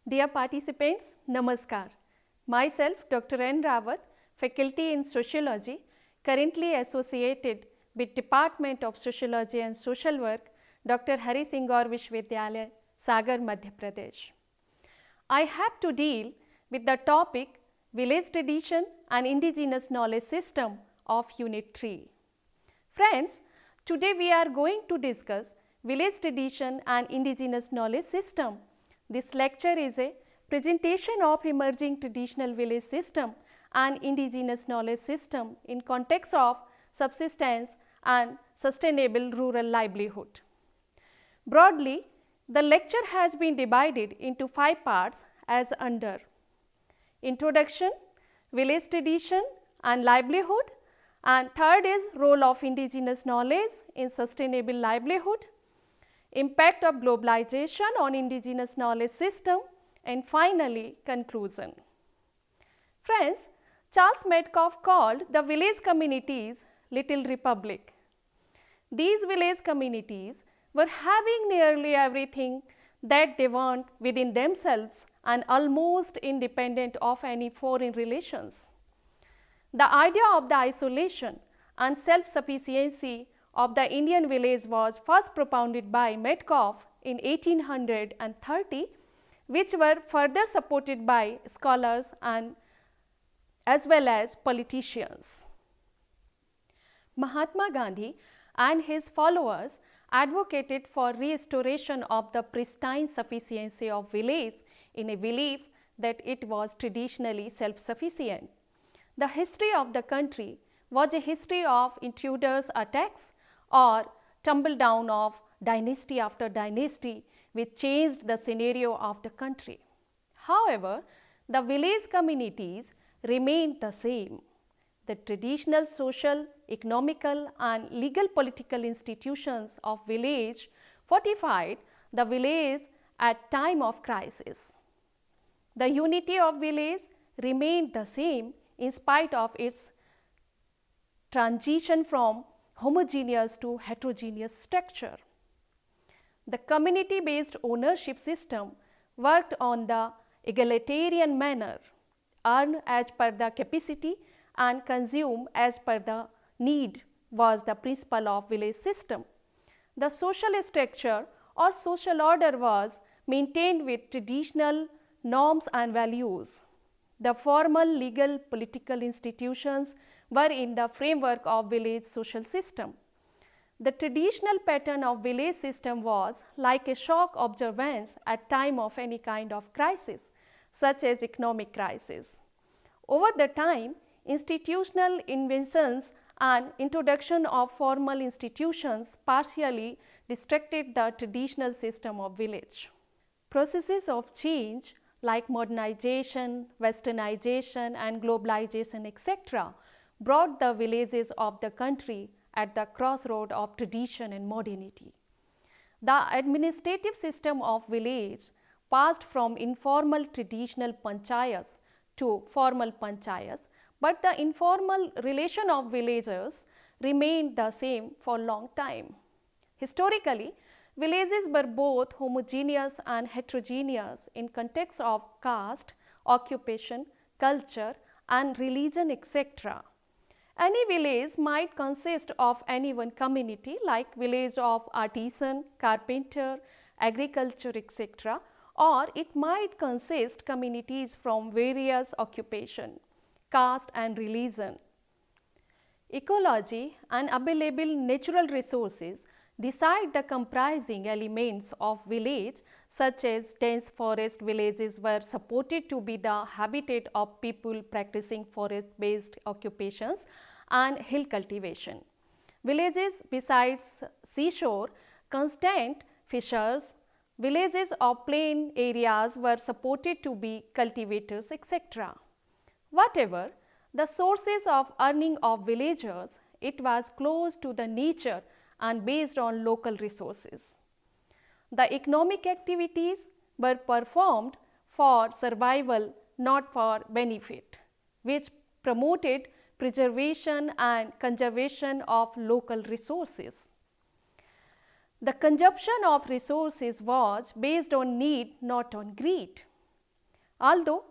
Dear participants, Namaskar. Myself, Dr. N. Rawat, Faculty in Sociology, currently associated with Department of Sociology and Social Work, Dr. Hari Singh Gaur Vishwavidyalaya, Sagar, Madhya Pradesh. I have to deal with the topic Village Tradition and Indigenous Knowledge System of Unit 3. Friends, today we are going to discuss Village Tradition and Indigenous Knowledge System. This lecture is a presentation of emerging traditional village system and indigenous knowledge system in context of subsistence and sustainable rural livelihood. Broadly, the lecture has been divided into 5 parts as under: Introduction, Village Tradition and Livelihood, and third is Role of Indigenous Knowledge in Sustainable Livelihood, Impact of Globalization on Indigenous Knowledge System, and finally conclusion. Friends, Charles Metcalfe called the village communities Little Republic. These village communities were having nearly everything that they want within themselves and almost independent of any foreign relations. The idea of the isolation and self-sufficiency of the Indian village was first propounded by Metcalfe in 1830, which were further supported by scholars and as well as politicians. Mahatma Gandhi and his followers advocated for restoration of the pristine sufficiency of village in a belief that it was traditionally self-sufficient. The history of the country was a history of intruders' attacks or tumble down of dynasty after dynasty, which changed the scenario of the country. However, the village communities remained the same. The traditional social, economical and legal political institutions of village fortified the village at time of crisis. The unity of village remained the same in spite of its transition from homogeneous to heterogeneous structure. The community-based ownership system worked on the egalitarian manner, earn as per the capacity and consume as per the need was the principle of village system. The social structure or social order was maintained with traditional norms and values. The formal legal political institutions were in the framework of village social system. The traditional pattern of village system was like a shock observance at time of any kind of crisis, such as economic crisis. Over the time, institutional inventions and introduction of formal institutions partially distracted the traditional system of village. Processes of change like modernization, westernization and globalization etc. brought the villages of the country at the crossroad of tradition and modernity. The administrative system of village passed from informal traditional panchayats to formal panchayats, but the informal relation of villagers remained the same for a long time. Historically, villages were both homogeneous and heterogeneous in context of caste, occupation, culture and religion etc. Any village might consist of any one community like village of artisan, carpenter, agriculture etc. or it might consist communities from various occupation, caste and religion. Ecology and available natural resources decide the comprising elements of village such as dense forest villages were supported to be the habitat of people practicing forest based occupations and hill cultivation. Villages besides seashore, constant fishers, villages of plain areas were supported to be cultivators etc. Whatever the sources of earning of villagers, it was close to the nature and based on local resources. The economic activities were performed for survival not for benefit, which promoted preservation and conservation of local resources. The consumption of resources was based on need, not on greed. Although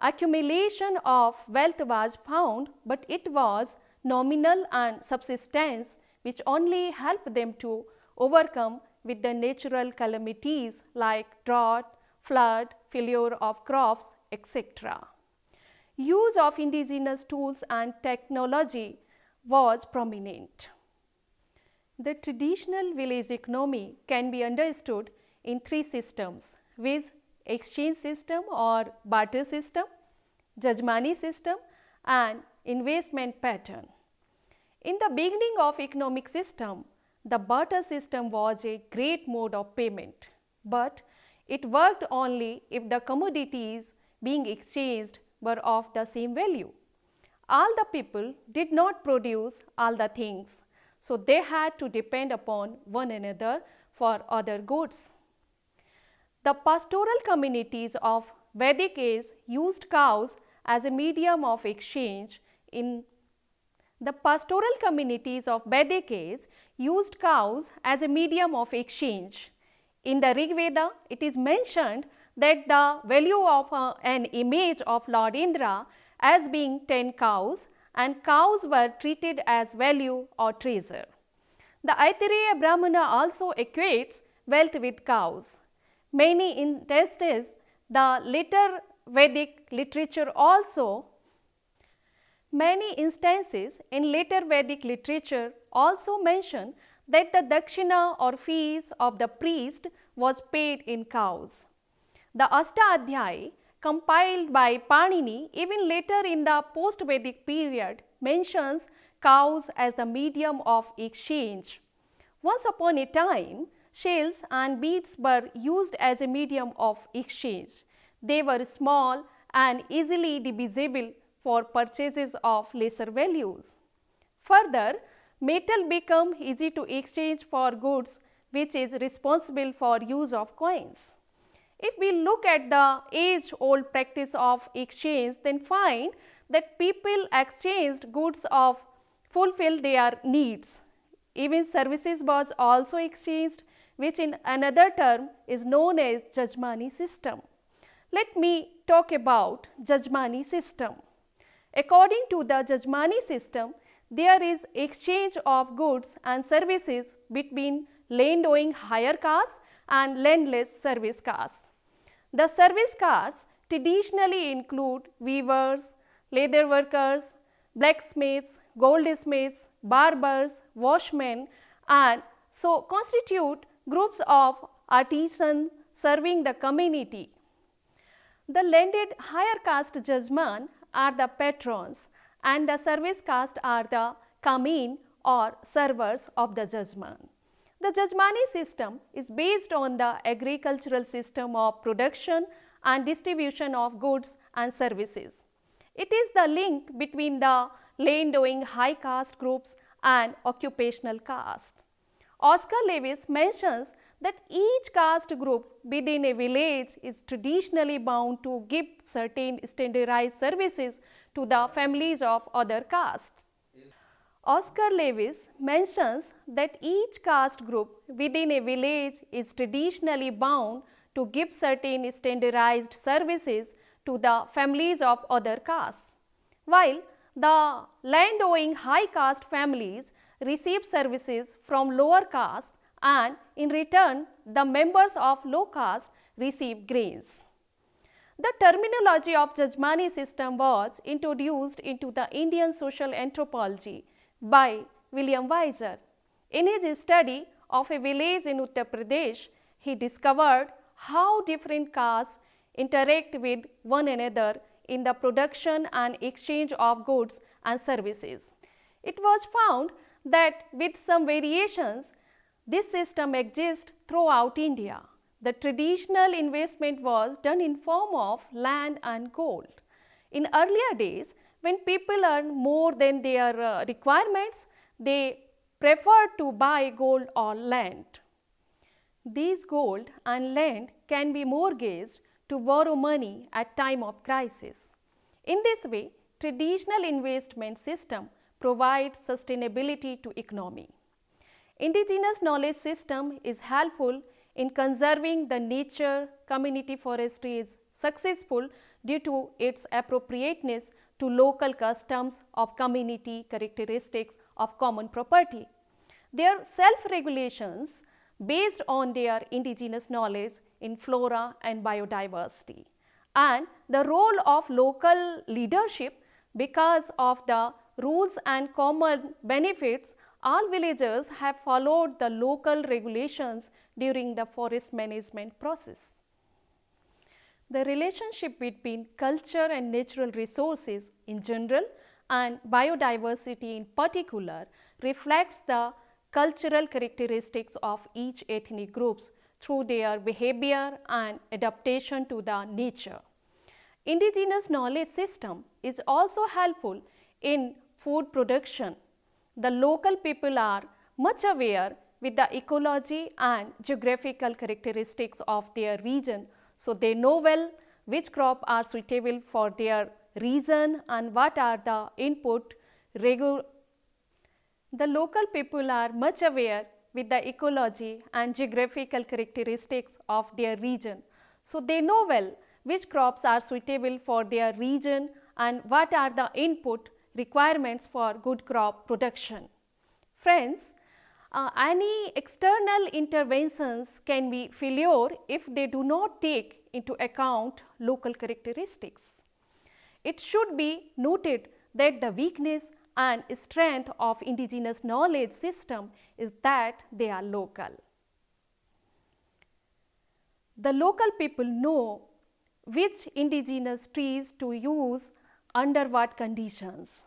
accumulation of wealth was found, but it was nominal and subsistence, which only helped them to overcome with the natural calamities like drought, flood, failure of crops, etc. Use of indigenous tools and technology was prominent. The traditional village economy can be understood in three systems, viz. Exchange system or barter system, Jajmani system and investment pattern. In the beginning of economic system, the barter system was a great mode of payment, but it worked only if the commodities being exchanged were of the same value. All the people did not produce all the things, so they had to depend upon one another for other goods. The pastoral communities of Vedic age used cows as a medium of exchange. In the pastoral communities of Vedic age used cows as a medium of exchange. In the Rig Veda, it is mentioned that the value of an image of Lord Indra as being 10 cows, and cows were treated as value or treasure. The Aitareya Brahmana also equates wealth with cows. Many instances, the later Vedic literature also mention that the dakshina or fees of the priest was paid in cows. The Astadhyayi compiled by Panini even later in the post-Vedic period mentions cows as the medium of exchange. Once upon a time, shells and beads were used as a medium of exchange. They were small and easily divisible for purchases of lesser values. Further, metal became easy to exchange for goods, which is responsible for use of coins. If we look at the age-old practice of exchange, then find that people exchanged goods of fulfill their needs. Even services was also exchanged, which in another term is known as Jajmani system. Let me talk about Jajmani system. According to the Jajmani system, there is exchange of goods and services between land-owning higher castes and landless service castes. The service castes traditionally include weavers, leather workers, blacksmiths, goldsmiths, barbers, washmen, and so constitute groups of artisans serving the community. The landed higher caste Jajman are the patrons, and the service caste are the kamin or servers of the Jajman. The Jajmani system is based on the agricultural system of production and distribution of goods and services. It is the link between the land-owning high caste groups and occupational caste. Oscar Lewis mentions that each caste group within a village is traditionally bound to give certain standardized services to the families of other castes. Oscar Lewis mentions that each caste group within a village is traditionally bound to give certain standardized services to the families of other castes, while the land-owning high caste families receive services from lower castes, and in return the members of low caste receive grains. The terminology of Jajmani system was introduced into the Indian social anthropology by William Weiser. In his study of a village in Uttar Pradesh, he discovered how different castes interact with one another in the production and exchange of goods and services. It was found that with some variations, this system exists throughout India. The traditional investment was done in form of land and gold. In earlier days, when people earned more than their requirements, they preferred to buy gold or land. These gold and land can be mortgaged to borrow money at time of crisis. In this way, traditional investment system provides sustainability to economy. Indigenous knowledge system is helpful in conserving the nature. Community forestry is successful due to its appropriateness to local customs of community characteristics of common property. Their self-regulations based on their indigenous knowledge in flora and biodiversity, and the role of local leadership because of the rules and common benefits. All villagers have followed the local regulations during the forest management process. The relationship between culture and natural resources in general and biodiversity in particular reflects the cultural characteristics of each ethnic groups through their behavior and adaptation to the nature. Indigenous knowledge system is also helpful in food production. The local people are much aware with the ecology and geographical characteristics of their region, so they know well which crops are suitable for their region and what are the input. The local people are much aware with the ecology and geographical characteristics of their region, so they know well which crops are suitable for their region and what are the input requirements for good crop production. Friends, any external interventions can be failure if they do not take into account local characteristics. It should be noted that the weakness and strength of indigenous knowledge system is that they are local. The local people know which indigenous trees to use under what conditions.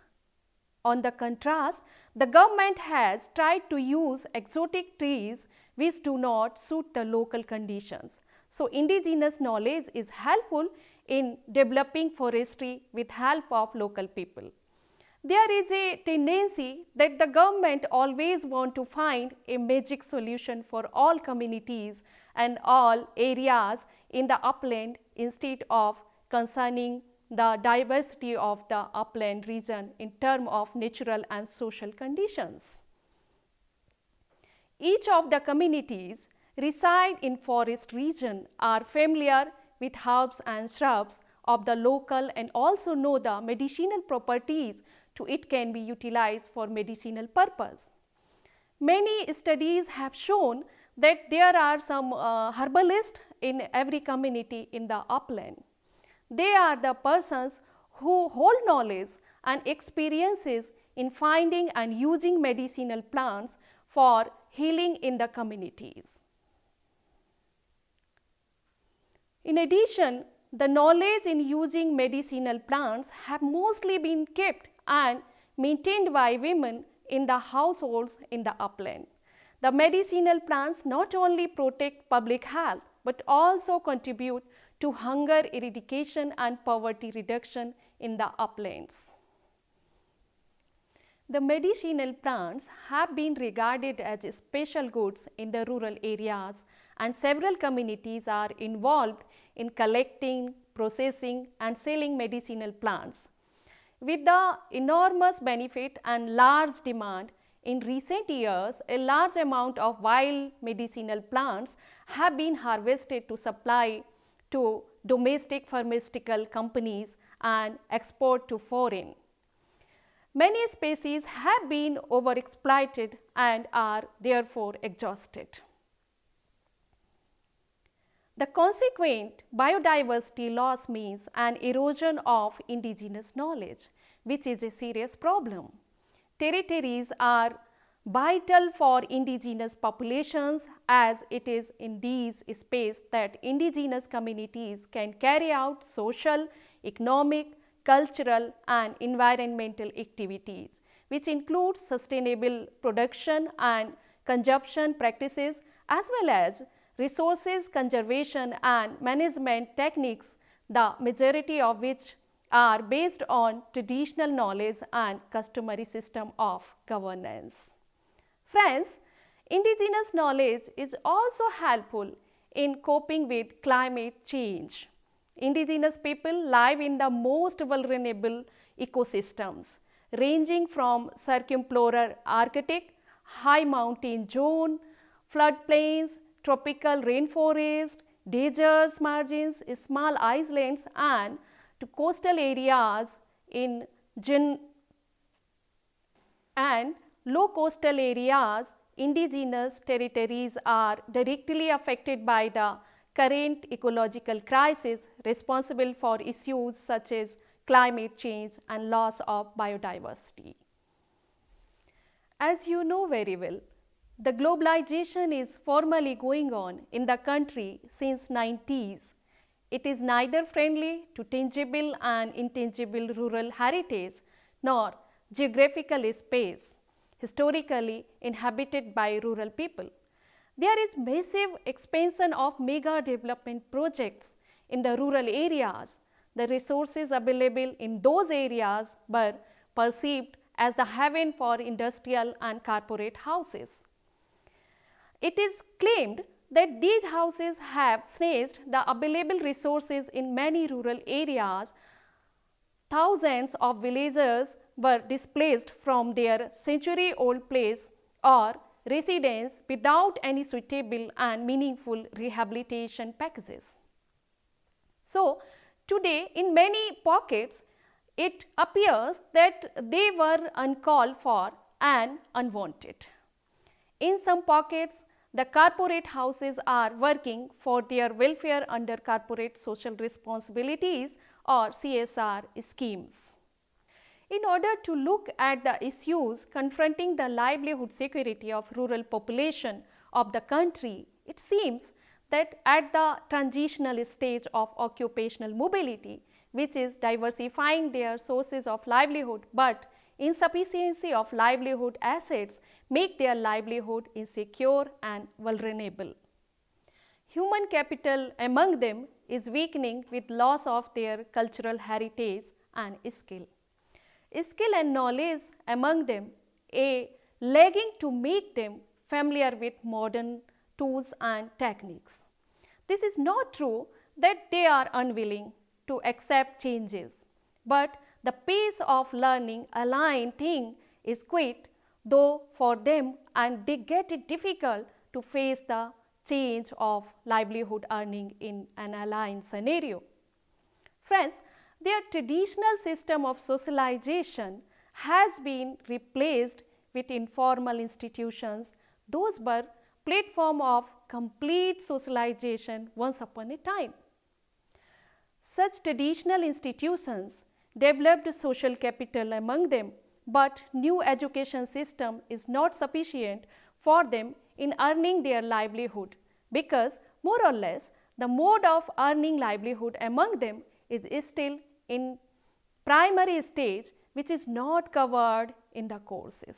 On the contrast, the government has tried to use exotic trees which do not suit the local conditions. So, indigenous knowledge is helpful in developing forestry with help of local people. There is a tendency that the government always want to find a magic solution for all communities and all areas in the upland instead of concerning the diversity of the upland region in terms of natural and social conditions. Each of the communities reside in forest region are familiar with herbs and shrubs of the local and also know the medicinal properties to it can be utilized for medicinal purpose. Many studies have shown that there are some herbalists in every community in the upland. They are the persons who hold knowledge and experiences in finding and using medicinal plants for healing in the communities. In addition, the knowledge in using medicinal plants have mostly been kept and maintained by women in the households in the upland. The medicinal plants not only protect public health but also contribute to hunger eradication and poverty reduction in the uplands. The medicinal plants have been regarded as special goods in the rural areas, and several communities are involved in collecting, processing and selling medicinal plants. With the enormous benefit and large demand, in recent years, a large amount of wild medicinal plants have been harvested to supply to domestic pharmaceutical companies and export to foreign. Many species have been overexploited and are therefore exhausted. The consequent biodiversity loss means an erosion of indigenous knowledge, which is a serious problem. Territories are vital for indigenous populations, as it is in these spaces that indigenous communities can carry out social, economic, cultural and environmental activities, which includes sustainable production and consumption practices as well as resources conservation and management techniques, the majority of which are based on traditional knowledge and customary system of governance. Friends, indigenous knowledge is also helpful in coping with climate change. indigenous people live in the most vulnerable ecosystems, ranging from circumpolar Arctic, high mountain zone, floodplains, tropical rainforest, deserts margins, small islands, and to coastal areas in and low coastal areas. Indigenous territories are directly affected by the current ecological crisis responsible for issues such as climate change and loss of biodiversity. As you know very well, the globalization is formally going on in the country since 90s. It is neither friendly to tangible and intangible rural heritage nor geographical space historically inhabited by rural people. There is massive expansion of mega development projects in the rural areas. The resources available in those areas were perceived as the haven for industrial and corporate houses. It is claimed that these houses have snatched the available resources in many rural areas. Thousands of villagers were displaced from their century-old place or residence without any suitable and meaningful rehabilitation packages. So, today in many pockets, it appears that they were uncalled for and unwanted. In some pockets, the corporate houses are working for their welfare under corporate social responsibilities or CSR schemes. In order to look at the issues confronting the livelihood security of rural population of the country, it seems that at the transitional stage of occupational mobility, which is diversifying their sources of livelihood, but insufficiency of livelihood assets make their livelihood insecure and vulnerable. Human capital among them is weakening with loss of their cultural heritage and skill. Skill and knowledge among them a lagging to make them familiar with modern tools and techniques. This is not true that they are unwilling to accept changes, but the pace of learning a line thing is quick, though for them, and they get it difficult to face the change of livelihood earning in an aligned scenario. Friends, their traditional system of socialization has been replaced with informal institutions. Those were platform of complete socialization once upon a time. Such traditional institutions developed social capital among them, but new education system is not sufficient for them in earning their livelihood, because more or less the mode of earning livelihood among them is still in primary stage, which is not covered in the courses.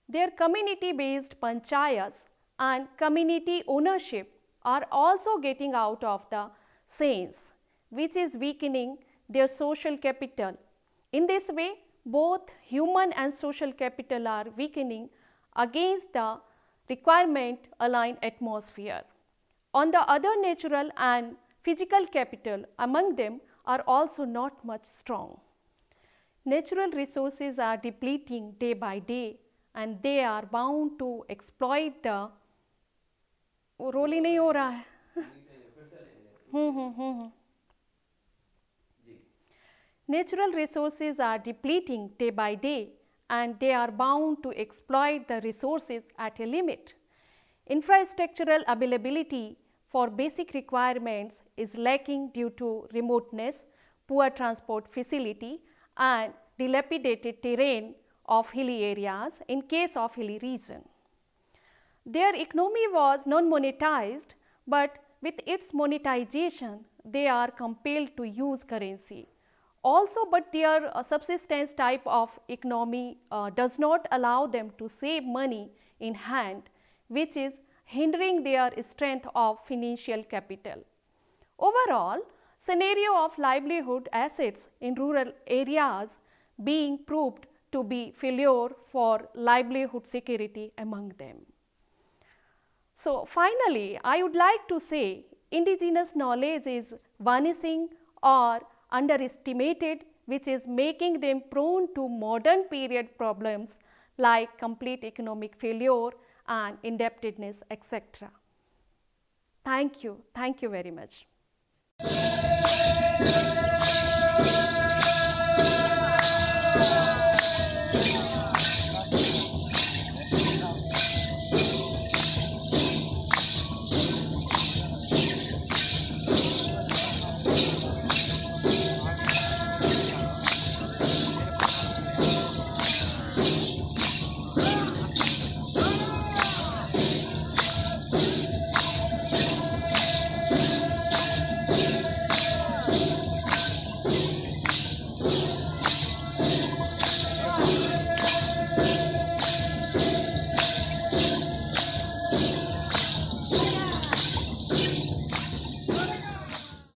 Their community based panchayats and community ownership are also getting out of the sense, which is weakening their social capital. In this way, both human and social capital are weakening against the requirement aligned atmosphere. On the other, natural and physical capital among them are also not much strong. Natural resources are depleting day by day, and they are bound to exploit the role ही नहीं हो रहा है Natural resources are depleting day by day, and they are bound to exploit the resources at a limit. Infrastructural availability for basic requirements is lacking due to remoteness, poor transport facility, and dilapidated terrain of hilly areas in case of hilly region. Their economy was non-monetized, but with its monetization, they are compelled to use currency. Also, but their subsistence type of economy does not allow them to save money in hand, which is hindering their strength of financial capital. Overall, scenario of livelihood assets in rural areas being proved to be failure for livelihood security among them. So, finally, I would like to say indigenous knowledge is vanishing or underestimated, which is making them prone to modern period problems like complete economic failure and indebtedness, etc. Thank you very much.